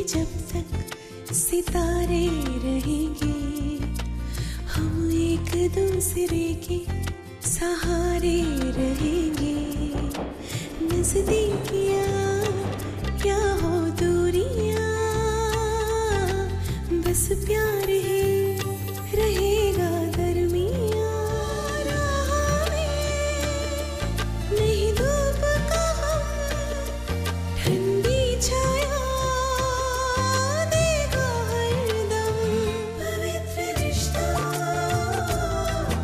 जब तक सितारे रहेंगे, हम एक दूसरे के सहारे रहेंगे। नजदीकियाँ क्या हो दूरियाँ, बस प्यार ही रहेगा दरमियाँ। राह में नहीं धूप का हम, ठंडी छाया देगा हरदम। पवित्र रिश्ता,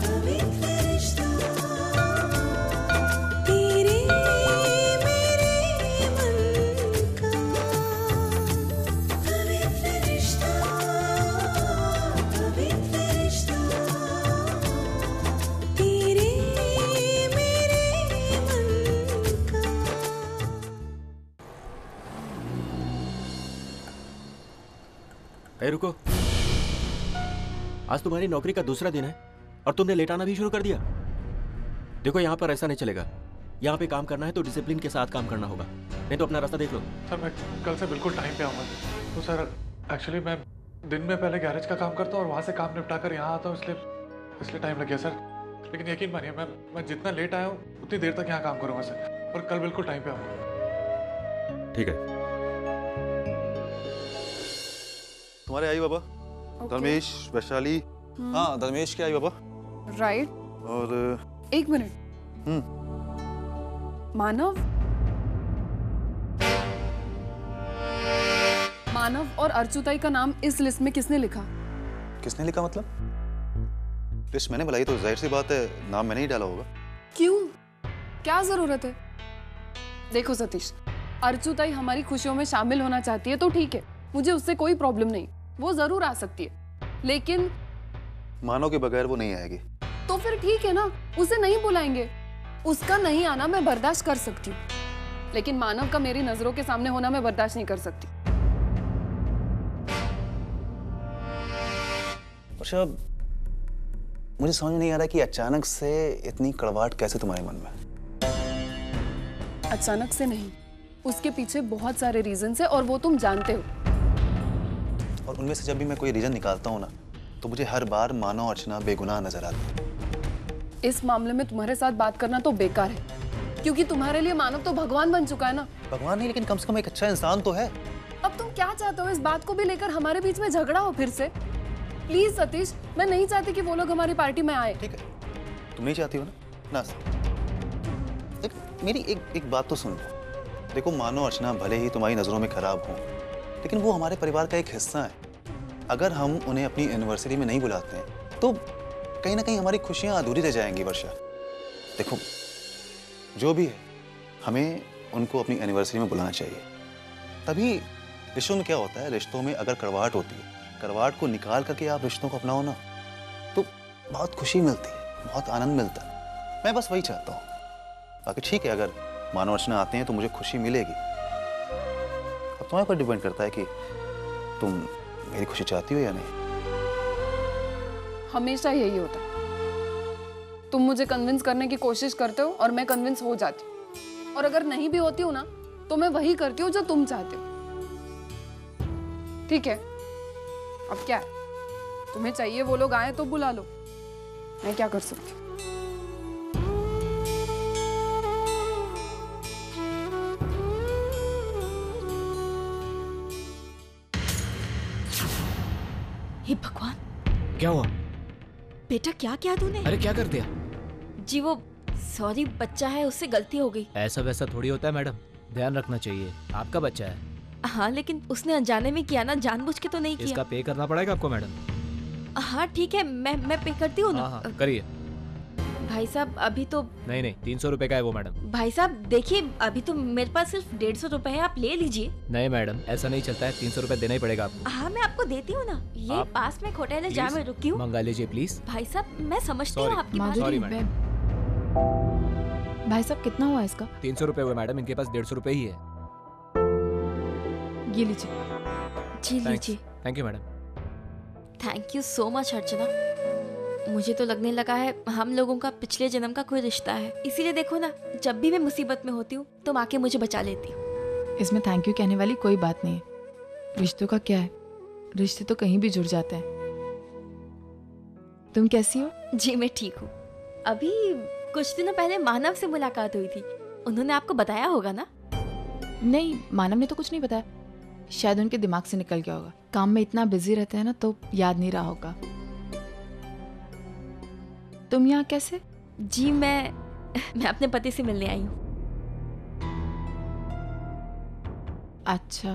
पवित्र रिश्ता, तेरे मेरे मन का। पवित्र रिश्ता, पवित्र रिश्ता, तेरे मेरे मन का। रुको, आज तुम्हारी नौकरी का दूसरा दिन है और तुमने लेट आना भी शुरू कर दिया। देखो, यहाँ पर ऐसा नहीं चलेगा। यहाँ पे काम करना है तो डिसिप्लिन के साथ काम करना होगा, नहीं तो अपना रास्ता देख लो। सर मैं कल से बिल्कुल टाइम पे आऊँगा। तो सर एक्चुअली मैं दिन में पहले गैरेज का काम करता हूँ और वहाँ से काम निपटा कर यहाँ आता हूँ, इसलिए टाइम लग गया सर। लेकिन यकीन मानिए मैं जितना लेट आया हूँ उतनी देर तक यहाँ काम करूँगा सर, और कल बिल्कुल टाइम पे आऊँगा। ठीक है। तुम्हारे आई बाबा धर्मेश, वैशाली। हाँ धर्मेश के आई बाबा। राइट। और एक मिनट, मानव और अर्चुताई का नाम इस लिस्ट में किसने लिखा? किसने लिखा मतलब? लिस्ट मैंने बनाई तो जाहिर सी बात है नाम मैंने ही डाला होगा। क्यों, क्या जरूरत है? देखो सतीश, अर्चुताई हमारी खुशियों में शामिल होना चाहती है तो ठीक है, मुझे उससे कोई प्रॉब्लम नहीं, वो जरूर आ सकती है। लेकिन मानो के बगैर वो नहीं आएगी। तो फिर ठीक है ना, उसे नहीं बुलाएंगे। उसका नहीं आना मैं बर्दाश्त कर सकती हूँ, लेकिन मानव का मेरी नजरों के सामने होना मैं बर्दाश्त नहीं कर सकती। वर्षा, मुझे समझ में नहीं आ रहा कि अचानक से इतनी कड़वाहट कैसे तुम्हारे मन में? अचानक से नहीं, उसके पीछे बहुत सारे रीजंस है और वो तुम जानते हो। और उनमें से जब भी मैं कोई रीजन निकालता हूँ ना, तो मुझे हर बार मानो अर्चना बेगुनाह नजर आती है। इस मामले में तुम्हारे साथ बात करना तो बेकार है, क्योंकि तुम्हारे लिए मानव तो भगवान बन चुका है ना। भगवान नहीं, लेकिन कम से कम एक अच्छा इंसान तो है। अब तुम क्या चाहते हो? इस बात को भी लेकर हमारे बीच में झगड़ा हो फिर से? प्लीज सतीश, मैं नहीं चाहती कि वो लोग हमारी पार्टी में आए। ठीक है, तुम नहीं चाहती हो ना? मेरी एक बात तो सुन लो। देखो, मानो अर्चना भले ही तुम्हारी नजरों में खराब हो, लेकिन वो हमारे परिवार का एक हिस्सा है। अगर हम उन्हें अपनी एनिवर्सरी में नहीं बुलाते हैं तो कहीं ना कहीं हमारी खुशियां अधूरी रह जाएंगी। वर्षा, देखो जो भी है, हमें उनको अपनी एनिवर्सरी में बुलाना चाहिए। तभी रिश्तों में क्या होता है, रिश्तों में अगर कड़वाहट होती है, कड़वाहट को निकाल करके आप रिश्तों को अपनाओ ना, तो बहुत खुशी मिलती है, बहुत आनंद मिलता है। मैं बस वही चाहता हूँ। बाकी ठीक है, अगर मानो अर्चना आते हैं तो मुझे खुशी मिलेगी। अब तुम्हारे पर डिपेंड करता है कि तुम मेरी खुशी चाहती हो या नहीं। हमेशा यही होता है, तुम मुझे कन्विंस करने की कोशिश करते हो और मैं कन्विंस हो जाती हूँ, और अगर नहीं भी होती हूँ ना, तो मैं वही करती हूँ जो तुम चाहते हो। ठीक है, अब क्या है? तुम्हें चाहिए वो लोग आए तो बुला लो, मैं क्या कर सकती हूँ? हे भगवान, क्या हुआ? बेटा क्या किया तूने? अरे क्या कर दिया? जी वो सॉरी, बच्चा है, उससे गलती हो गई। ऐसा वैसा थोड़ी होता है मैडम, ध्यान रखना चाहिए, आपका बच्चा है। हाँ लेकिन उसने अनजाने में किया ना, जानबूझ के तो नहीं किया। इसका पे करना पड़ेगा आपको मैडम। हाँ ठीक है, मैं पे करती हूँ ना। हाँ करिए। भाई साहब अभी तो नहीं 300 रुपए का है वो मैडम। भाई साहब देखिए, अभी तो मेरे पास सिर्फ 150 रुपए है, आप ले लीजिए। नहीं मैडम, ऐसा नहीं चलता है, 300 रुपए देना ही पड़ेगा आपको। हाँ मैं आपको देती हूँ ना, ये पास में होटल है जहाँ मैं रुकी हूँ। मंगा लीजिए प्लीज। भाई साहब मैं समझती हूँ आपकी बात। Sorry madam. भाई साहब कितना हुआ इसका? 300 रुपए हुए मैडम, इनके पास 150 रुपए ही है। ये लीजिए। जी लीजिए। Thank you madam. Thank you so much Archana. मुझे तो लगने लगा है हम लोगों का पिछले जन्म का कोई रिश्ता है, इसीलिए देखो ना, जब भी मैं मुसीबत में होती हूँ तुम आके मुझे बचा लेती हो। इसमें थैंक यू कहने वाली कोई बात नहीं है। रिश्तों का क्या है, रिश्ते तो कहीं भी जुड़ जाते हैं। तुम कैसी हो? जी मैं ठीक हूँ। अभी कुछ दिनों पहले मानव से मुलाकात हुई थी, उन्होंने आपको बताया होगा ना? नहीं, मानव ने तो कुछ नहीं बताया, शायद उनके दिमाग से निकल गया होगा। काम में इतना बिजी रहते हैं ना तो याद नहीं रहा होगा। तुम यहाँ कैसे? जी मैं अपने पति से मिलने आई हूँ। अच्छा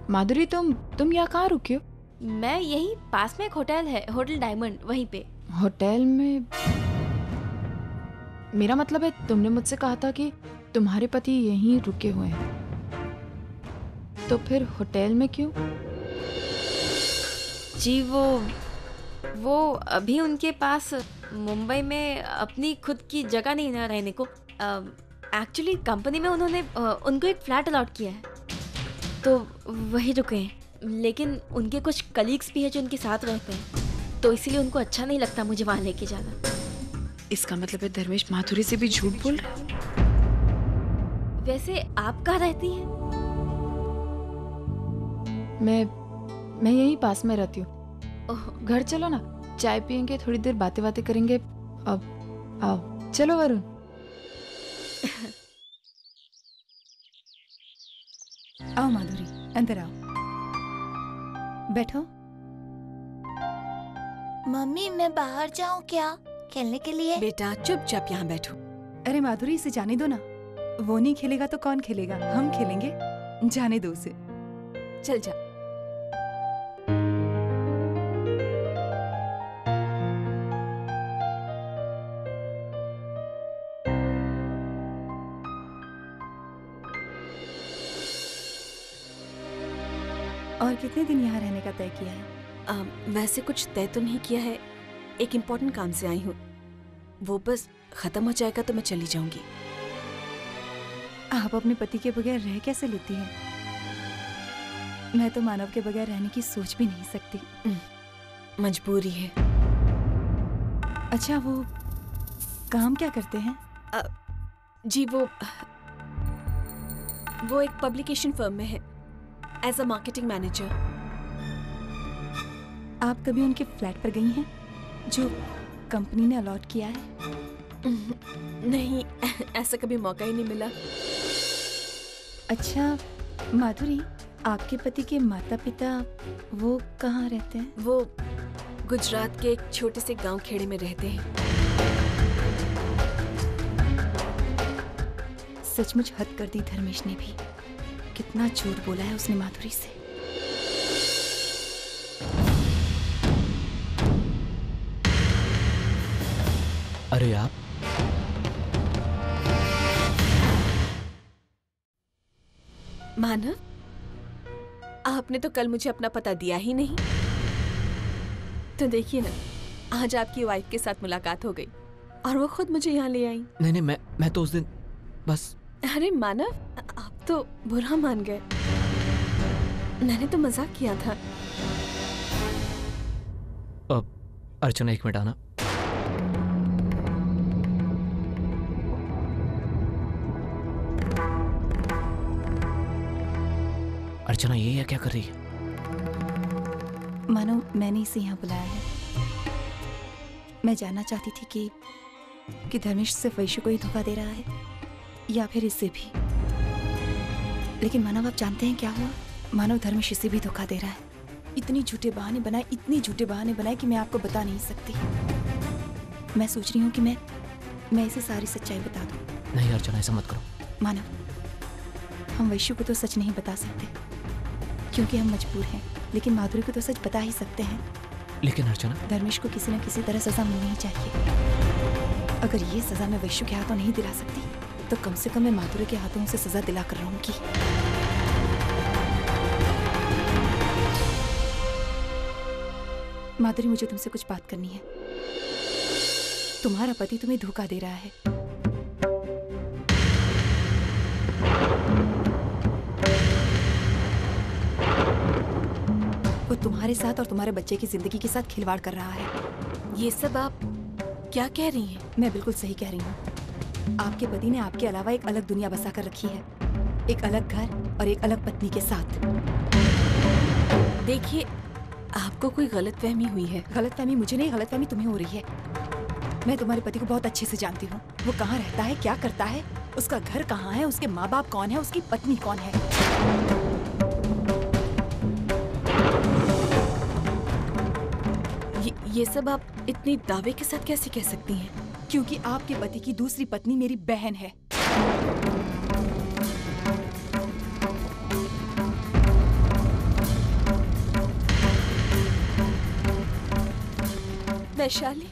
माधुरी, तुम यहाँ कहाँ रुकी हो? मैं यही पास में एक होटल है, होटल डायमंड, वहीं पे। होटल में? मेरा मतलब है तुमने मुझसे कहा था कि तुम्हारे पति यहीं रुके हुए हैं, तो फिर होटल में क्यों? जी वो अभी उनके पास मुंबई में अपनी खुद की जगह नहीं ना रहने को। एक्चुअली कंपनी में उन्होंने उनको एक फ्लैट अलॉट किया है, तो वही रुके हैं। लेकिन उनके कुछ कलीग्स भी हैं जो उनके साथ रहते हैं, तो इसीलिए उनको अच्छा नहीं लगता मुझे वहाँ लेके जाना। इसका मतलब है धर्मेश माधुरी से भी झूठ बोल रहा है। वैसे आप कहाँ रहती हैं? मैं यहीं पास में रहती हूँ। घर चलो ना, चाय पियेंगे, थोड़ी देर बातें बातें करेंगे। अब आओ, चलो वरुण। आओ माधुरी, अंदर आओ, बैठो। मम्मी मैं बाहर जाऊं क्या खेलने के लिए? बेटा चुपचाप यहाँ बैठो। अरे माधुरी, इसे जाने दो ना, वो नहीं खेलेगा तो कौन खेलेगा? हम खेलेंगे, जाने दो उसे। चल जा। और कितने दिन यहाँ रहने का तय किया है? वैसे कुछ तय तो नहीं किया है, एक इम्पोर्टेंट काम से आई हूँ, वो बस खत्म हो जाएगा तो मैं चली जाऊंगी। आप अपने पति के बगैर रह कैसे लेती हैं? मैं तो मानव के बगैर रहने की सोच भी नहीं सकती। मजबूरी है। अच्छा, वो काम क्या करते हैं? जी वो एक पब्लिकेशन फर्म में है, एज अ मार्केटिंग मैनेजर। आप कभी उनके फ्लैट पर गई हैं जो कंपनी ने अलॉट किया है? नहीं, ऐसा कभी मौका ही नहीं मिला। अच्छा माधुरी, आपके पति के माता पिता वो कहाँ रहते हैं? वो गुजरात के एक छोटे से गांव खेड़े में रहते हैं। सचमुच हद कर दी धर्मेश ने भी। कितना झूठ बोला है उसने माधुरी से। अरे आप मानव, आपने तो कल मुझे अपना पता दिया ही नहीं। तो देखिए ना, आज आपकी वाइफ के साथ मुलाकात हो गई और वो खुद मुझे यहाँ ले आई। नहीं, मैं तो उस दिन बस। अरे मानव, आप तो बुरा मान गए। मैंने तो मजाक किया था। अर्चना एक मिनट आना। अर्चना ये क्या कर रही है? मानो मैंने इसे यहाँ बुलाया है। मैं जानना चाहती थी कि धर्मेश सिर्फ वैश्य को ही धोखा दे रहा है या फिर इसे भी। लेकिन मानव, आप जानते हैं क्या हुआ? मानव, धर्मेश इसे भी धोखा दे रहा है। इतने झूठे बहाने बनाए कि मैं आपको बता नहीं सकती। मैं सोच रही हूँ कि मैं इसे सारी सच्चाई बता दूँ। नहीं अर्चना, ऐसा मत करो। मानव, हम वैश्य को तो सच नहीं बता सकते क्योंकि हम मजबूर हैं, लेकिन माधुरी को तो सच बता ही सकते हैं। लेकिन अर्चना, धर्मेश को किसी न किसी तरह सजा मिलनी ही चाहिए। अगर ये सजा मैं वैश्य के हाथों नहीं दिला सकती तो कम से कम मैं माधुरी के हाथों से सजा दिला कर रहूंगी। माधुरी, मुझे तुमसे कुछ बात करनी है। तुम्हारा पति तुम्हें धोखा दे रहा है। वो तुम्हारे साथ और तुम्हारे बच्चे की जिंदगी के साथ खिलवाड़ कर रहा है। ये सब आप क्या कह रही हैं? मैं बिल्कुल सही कह रही हूँ। आपके पति ने आपके अलावा एक अलग दुनिया बसा कर रखी है, एक अलग घर और एक अलग पत्नी के साथ। देखिए, आपको कोई गलतफहमी हुई है। गलतफहमी मुझे नहीं, गलतफहमी तुम्हें हो रही है। मैं तुम्हारे पति को बहुत अच्छे से जानती हूँ। वो कहाँ रहता है, क्या करता है, उसका घर कहाँ है, उसके माँ बाप कौन है, उसकी पत्नी कौन है। ये सब आप इतनी दावे के साथ कैसे कह सकती हैं? क्योंकि आपके पति की दूसरी पत्नी मेरी बहन है। वैशाली,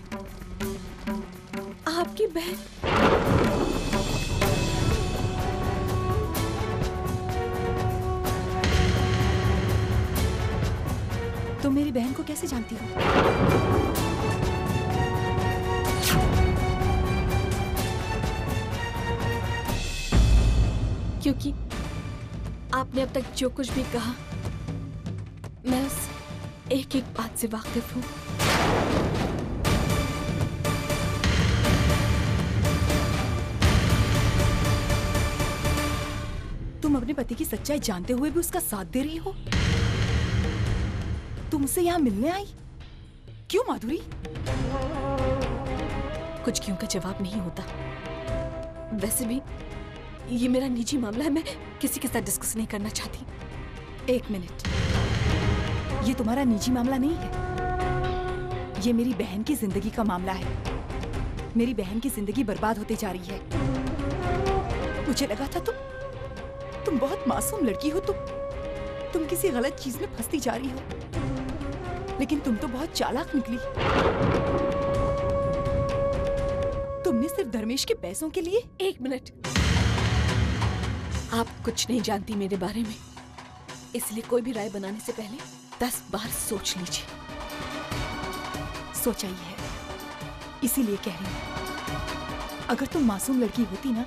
आपकी बहन? तुम मेरी बहन को कैसे जानती हो? क्योंकि आपने अब तक जो कुछ भी कहा, मैं उस एक एक बात से वाकिफ हूँ। तुम अपने पति की सच्चाई जानते हुए भी उसका साथ दे रही हो? तुम उससे यहाँ मिलने आई? क्यों माधुरी? कुछ क्यों का जवाब नहीं होता। वैसे भी ये मेरा निजी मामला है, मैं किसी के साथ डिस्कस नहीं करना चाहती। एक मिनट, ये तुम्हारा निजी मामला नहीं है, ये मेरी बहन की जिंदगी का मामला है। मेरी बहन की जिंदगी बर्बाद होते जा रही है। मुझे लगा था तुम बहुत मासूम लड़की हो, तुम किसी गलत चीज में फंसती जा रही हो, लेकिन तुम तो बहुत चालाक निकली। तुमने सिर्फ धर्मेश के पैसों के लिए। एक मिनट, आप कुछ नहीं जानती मेरे बारे में, इसलिए कोई भी राय बनाने से पहले 10 बार सोच लीजिए। सोचा ही है, इसीलिए कह रही हूँ। अगर तुम मासूम लड़की होती ना,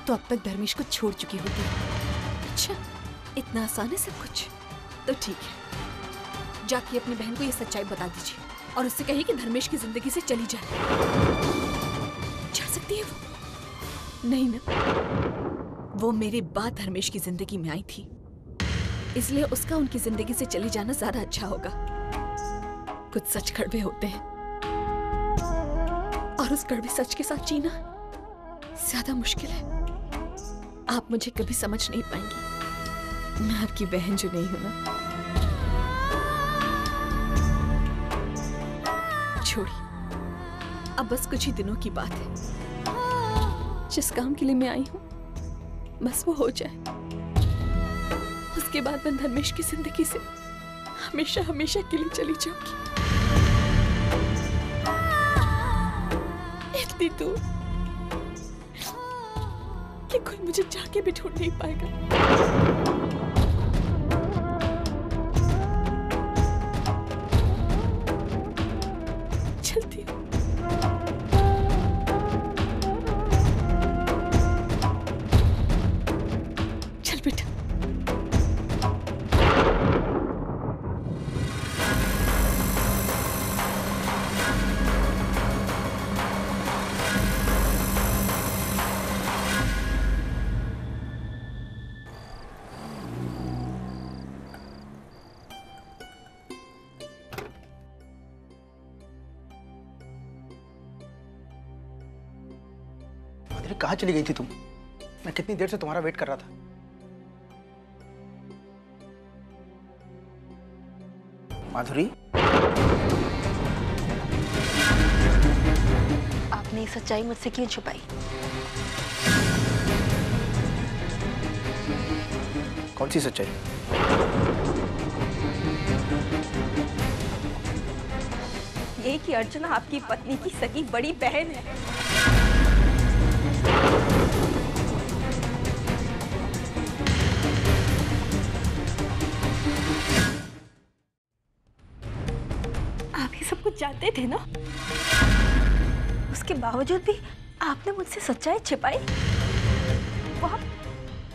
तो अब तक धर्मेश को छोड़ चुकी होती। अच्छा, इतना आसान है सब कुछ? तो ठीक है, जाके अपनी बहन को ये सच्चाई बता दीजिए और उससे कहिए कि धर्मेश की जिंदगी से चली जाए। जा सकती है वो? नहीं ना, वो मेरे बाद धर्मेश की जिंदगी में आई थी, इसलिए उसका उनकी जिंदगी से चली जाना ज्यादा अच्छा होगा। कुछ सच कड़वे होते हैं और उस कड़वे सच के साथ जीना ज्यादा मुश्किल है। आप मुझे कभी समझ नहीं पाएंगी, मैं आपकी बहन जो नहीं हूं ना। छोड़िए, अब बस कुछ ही दिनों की बात है। जिस काम के लिए मैं आई हूं बस वो हो जाए, उसके बाद मैं धर्मेश की जिंदगी से हमेशा हमेशा के लिए चली जाऊंगी। इतनी दूर कि कोई मुझे जाके भी ढूंढ नहीं पाएगा। चलती हूँ। चल बेटा। कहाँ चली गई थी तुम? मैं कितनी देर से तुम्हारा वेट कर रहा था। माधुरी, आपने ये सच्चाई मुझसे क्यों छुपाई? कौन सी सच्चाई? ये कि अर्चना आपकी पत्नी की सगी बड़ी बहन है। आप ये सब कुछ जानते थे ना? उसके बावजूद भी आपने मुझसे सच्चाई छिपाई। वहाँ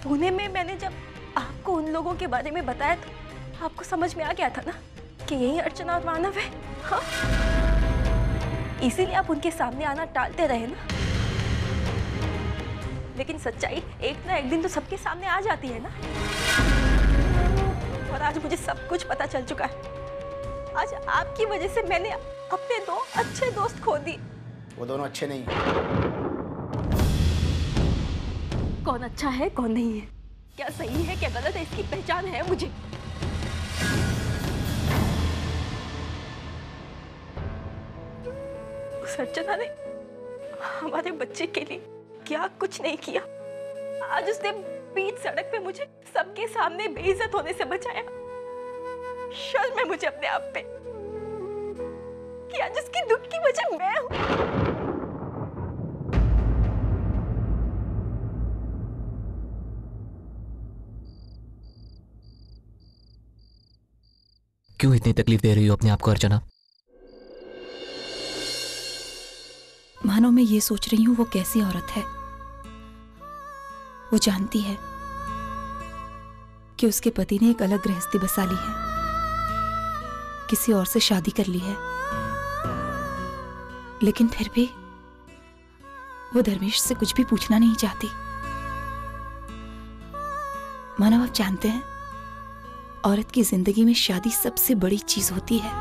पुणे में मैंने जब आपको उन लोगों के बारे में बताया तो आपको समझ में आ गया था ना कि यही अर्चना और मानव है। हाँ? इसीलिए आप उनके सामने आना टालते रहे ना। लेकिन सच्चाई एक ना एक दिन तो सबके सामने आ जाती है ना। और आज मुझे सब कुछ पता चल चुका है। आज आपकी वजह से मैंने अपने 2 अच्छे दोस्त खो दिए। वो दोनों अच्छे नहीं हैं। कौन अच्छा है कौन नहीं है, क्या सही है क्या गलत है, इसकी पहचान है मुझे। उस अर्चना ने हमारे बच्चे के लिए क्या कुछ नहीं किया। आज उसने बीच सड़क पे मुझे सबके सामने बेइज्जत होने से बचाया। शर्म है मुझे अपने आप पे कि आज उसके दुख की वजह मैं हूं। क्यों इतनी तकलीफ दे रही हो अपने आप को अर्चना? मानो मैं ये सोच रही हूँ वो कैसी औरत है। वो जानती है कि उसके पति ने एक अलग गृहस्थी बसा ली है, किसी और से शादी कर ली है, लेकिन फिर भी वो धर्मेश से कुछ भी पूछना नहीं चाहती। मानो आप जानते हैं, औरत की जिंदगी में शादी सबसे बड़ी चीज होती है।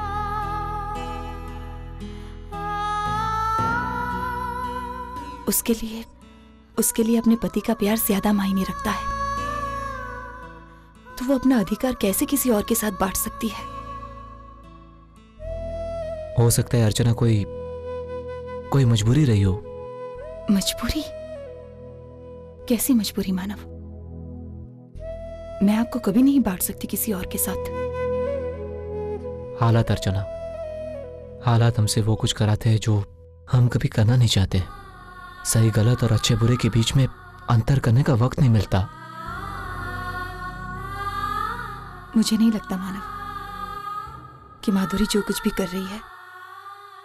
उसके लिए अपने पति का प्यार ज्यादा मायने रखता है। तो वो अपना अधिकार कैसे किसी और के साथ बांट सकती है? हो सकता है अर्चना कोई मजबूरी रही हो। मजबूरी? कैसी मजबूरी मानव? मैं आपको कभी नहीं बांट सकती किसी और के साथ। हालात अर्चना, हालात हमसे वो कुछ कराते हैं जो हम कभी करना नहीं चाहते। सही गलत और अच्छे बुरे के बीच में अंतर करने का वक्त नहीं मिलता। मुझे नहीं लगता मानव कि माधुरी जो कुछ भी कर रही है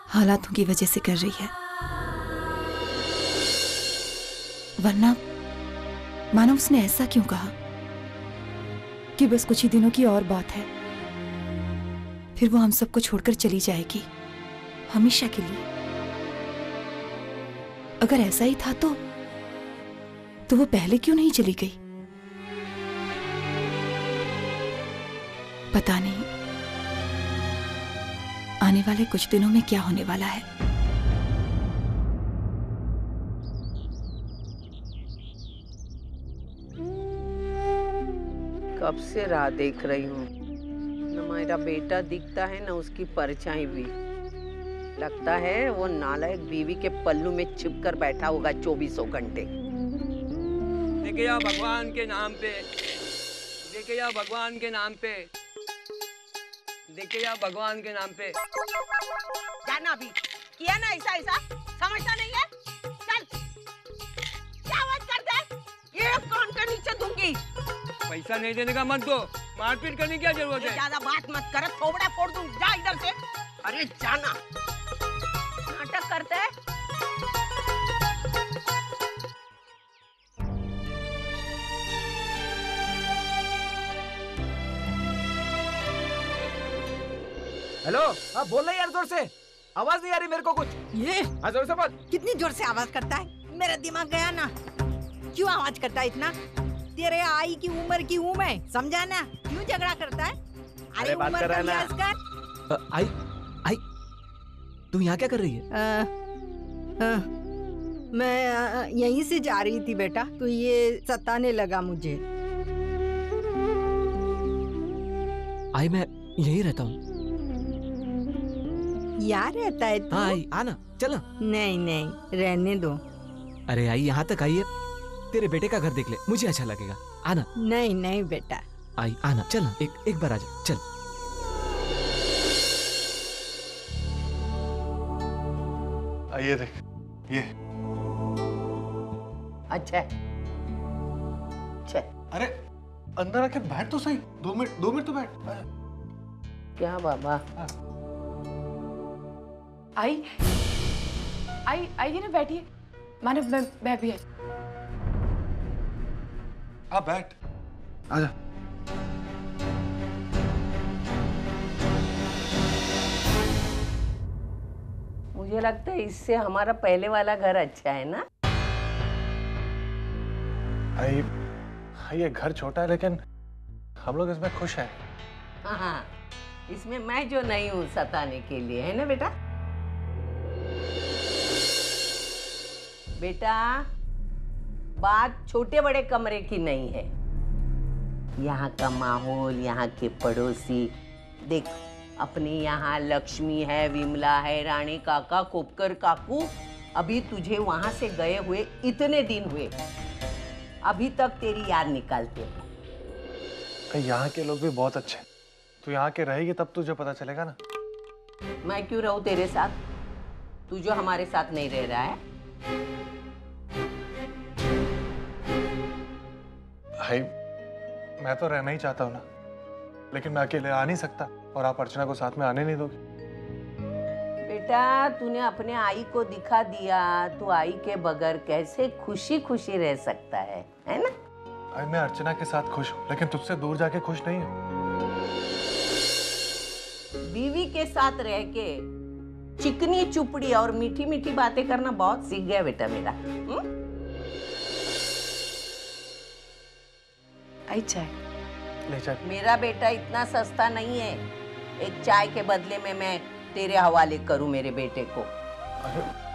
हालातों की वजह से कर रही है। वरना मानव उसने ऐसा क्यों कहा कि बस कुछ ही दिनों की और बात है, फिर वो हम सबको छोड़कर चली जाएगी हमेशा के लिए। अगर ऐसा ही था तो वो पहले क्यों नहीं चली गई? पता नहीं आने वाले कुछ दिनों में क्या होने वाला है। कब से राह देख रही हूँ, न मेरा बेटा दिखता है न उसकी परछाई भी। लगता है वो नालायक बीवी के पल्लू में छिपकर बैठा होगा 24 घंटे। देखिए भगवान के नाम पे, देखिए भगवान के नाम पे, देखिए भगवान के नाम पे। जाना भी किया ना ऐसा समझता नहीं है। चल, क्या आवाज करता है? ये कान के नीचे दूंगी। पैसा नहीं देने का मत दो, मारपीट करने की क्या जरूरत है? ज्यादा बात मत कर, थोबड़ा फोड़ दूं। जा इधर से। अरे जाना, नाटक करता है। हेलो, हाँ बोल रही यार, जोर से आवाज नहीं आ रही मेरे को कुछ। ये हाँ जोर से बोल। कितनी जोर से आवाज करता है? मेरा दिमाग गया ना। क्यों आवाज करता है इतना? तेरे आई की उम्र की हूँ मैं, समझा ना? क्यों झगड़ा करता है? अरे बात उम्र कर रहा का है ना। लिहाज कर। आई तुम यहाँ क्या कर रही है? मैं यहीं से जा रही थी बेटा, तो ये सताने लगा मुझे। आई मैं यहीं रहता हूँ। यार रहता है तू? हाँ आई आना, चल ना। नहीं नहीं, रहने दो। अरे आई यहाँ तक आई है, तेरे बेटे का घर देख ले, मुझे अच्छा लगेगा। आना। नहीं नहीं बेटा। आई आना, चल ना, एक बार आजा, चल। ये देख, ये अच्छा अरे अंदर आके बैठ तो सही। 2 मिनट तो बैठ। क्या बाबा? आइए ना, बैठिए। मानव मैं भी आई। आ बैठ, आजा। मुझे लगता है इससे हमारा पहले वाला घर अच्छा है ना? भाई ये घर छोटा है लेकिन हम लोग इसमें खुश हैं। हाँ, इसमें मैं जो नहीं हूँ सताने के लिए, है ना बेटा? बेटा, बात छोटे बड़े कमरे की नहीं है। यहाँ का माहौल, यहाँ के पड़ोसी, देख अपने यहाँ लक्ष्मी है, विमला है, रानी काका, कोपकर काकू, अभी तुझे वहां से गए हुए इतने दिन हुए, अभी तक तेरी याद निकालते हैं। यहाँ के लोग भी बहुत अच्छे हैं। तू यहाँ के रहेगी तब तुझे पता चलेगा ना। मैं क्यों रहूं तेरे साथ, तू जो हमारे साथ नहीं रह रहा है? भाई मैं तो रहना ही चाहता हूँ ना, लेकिन मैं अकेले आ नहीं सकता और आप अर्चना को साथ में आने नहीं दोगे। बेटा, तूने अपने आई को दिखा दिया, तू आई के बगैर कैसे खुशी खुशी रह सकता है ना? भाई मैं अर्चना के साथ खुश हूँ, लेकिन तुझसे दूर जाके खुश नहीं हूँ। बीवी के साथ रह के चिकनी चुपड़ी और मीठी मीठी बातें करना बहुत सीख गया बेटा मेरा। आई चाय ले चाय। मेरा बेटा इतना सस्ता नहीं है, एक चाय के बदले में मैं तेरे हवाले करूं मेरे बेटे को।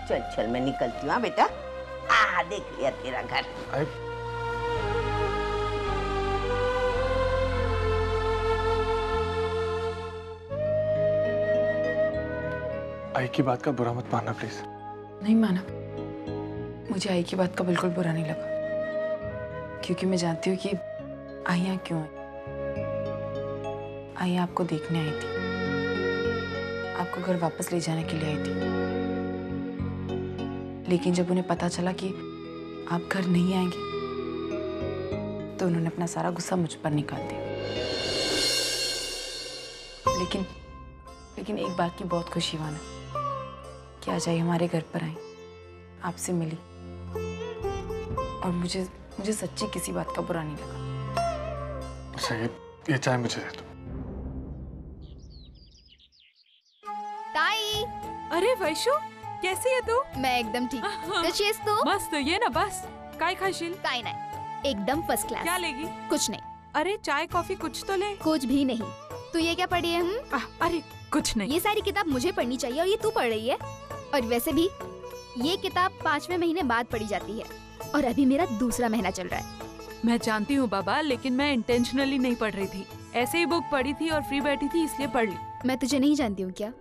चल चल मैं निकलती हूँ। हाँ बेटा, देख लिया तेरा घर। आई की बात का बुरा मत मानना प्लीज। नहीं माना, मुझे आई की बात का बिल्कुल बुरा नहीं लगा, क्योंकि मैं जानती हूँ कि आई यहाँ क्यों आई। आई आपको देखने आई थी, आपको घर वापस ले जाने के लिए आई थी, लेकिन जब उन्हें पता चला कि आप घर नहीं आएंगे तो उन्होंने अपना सारा गुस्सा मुझ पर निकाल दिया। लेकिन एक बात की बहुत खुशी माना कि आज आई हमारे घर पर आई, आपसे मिली, और मुझे सच्ची किसी बात का बुरा नहीं लगा। अच्छा ये चाय मुझे दे दो। ताई, अरे वैशु, कैसी है तू? मैं एकदम ठीक। कशी आहेस तू? मस्त, ये ना बस. काय खाशील? काय नाही, एकदम फर्स्ट क्लास. क्या लेगी? कुछ नहीं. अरे चाय कॉफी कुछ तो ले. कुछ भी नहीं. तू ये क्या पढ़ी है? अरे कुछ नहीं. ये सारी किताब मुझे पढ़नी चाहिए और ये तू पढ़ रही है. और वैसे भी ये किताब 5वें महीने बाद पढ़ी जाती है और अभी मेरा दूसरा महीना चल रहा है. मैं जानती हूँ बाबा, लेकिन मैं इंटेंशनली नहीं पढ़ रही थी. ऐसे ही बुक पढ़ी थी और फ्री बैठी थी इसलिए पढ़ ली. मैं तुझे नहीं जानती हूँ क्या?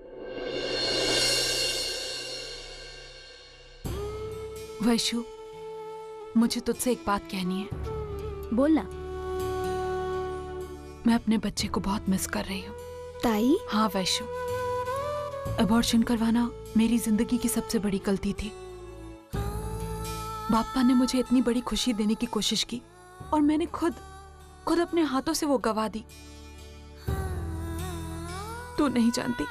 वैशु, मुझे तुझसे एक बात कहनी है. बोलना. मैं अपने बच्चे को बहुत मिस कर रही हूँ. ताई? हाँ वैशु, अबॉर्शन करवाना मेरी जिंदगी की सबसे बड़ी गलती थी. बापा ने मुझे इतनी बड़ी खुशी देने की कोशिश की और मैंने खुद अपने हाथों से वो गवा दी. तू नहीं जानती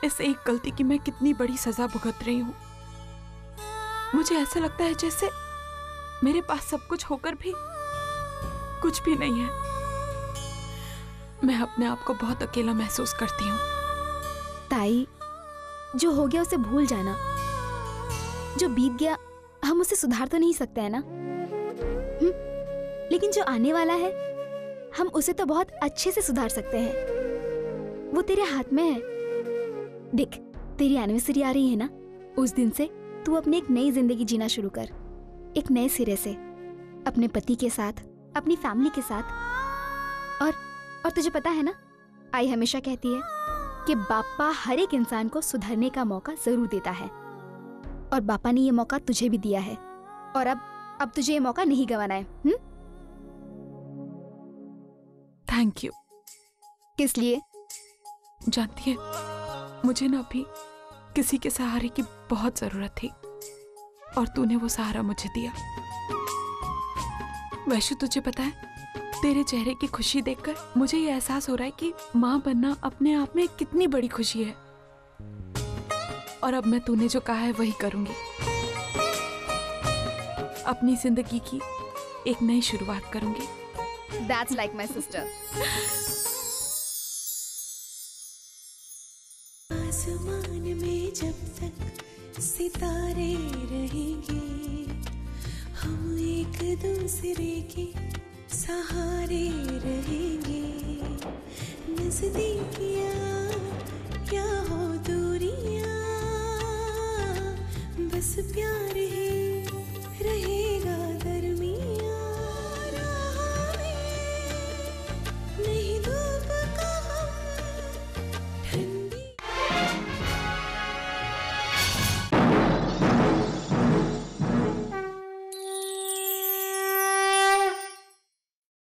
इस एक गलती की मैं कितनी बड़ी सजा भुगत रही हूँ. मुझे ऐसा लगता है जैसे मेरे पास सब कुछ होकर भी कुछ भी नहीं है. मैं अपने आप को बहुत अकेला महसूस करती हूँ. ताई, जो हो गया उसे भूल जाना. जो बीत गया हम उसे सुधार तो नहीं सकते हैं ना. लेकिन जो आने वाला है हम उसे तो बहुत अच्छे से सुधार सकते हैं. वो तेरे हाथ में है. देख, तेरी एनिवर्सरी आ रही है ना, उस दिन से तू अपनी एक नई जिंदगी जीना शुरू कर. एक नए सिरे से, अपने पति के साथ, अपनी फैमिली के साथ. और तुझे पता है ना, आई हमेशा कहती है कि बापा हर एक इंसान को सुधरने का मौका जरूर देता है. और बापा ने ये मौका तुझे भी दिया है और अब तुझे ये मौका नहीं गंवाना है. Thank you. किस लिए? जानती है, मुझे ना अभी किसी के सहारे की बहुत जरूरत थी और तूने वो सहारा मुझे दिया. वैशु, तुझे पता है, तेरे चेहरे की खुशी देखकर मुझे ये एहसास हो रहा है कि माँ बनना अपने आप में कितनी बड़ी खुशी है. और अब मैं तूने जो कहा है वही करूंगी. अपनी जिंदगी की एक नई शुरुआत करूंगी. That's like my sister. आसमान में जब तक सितारे रहेंगे, हम एक दूसरे के सहारे रहेंगे, नजदीकियां या हो दूरियां, बस प्यार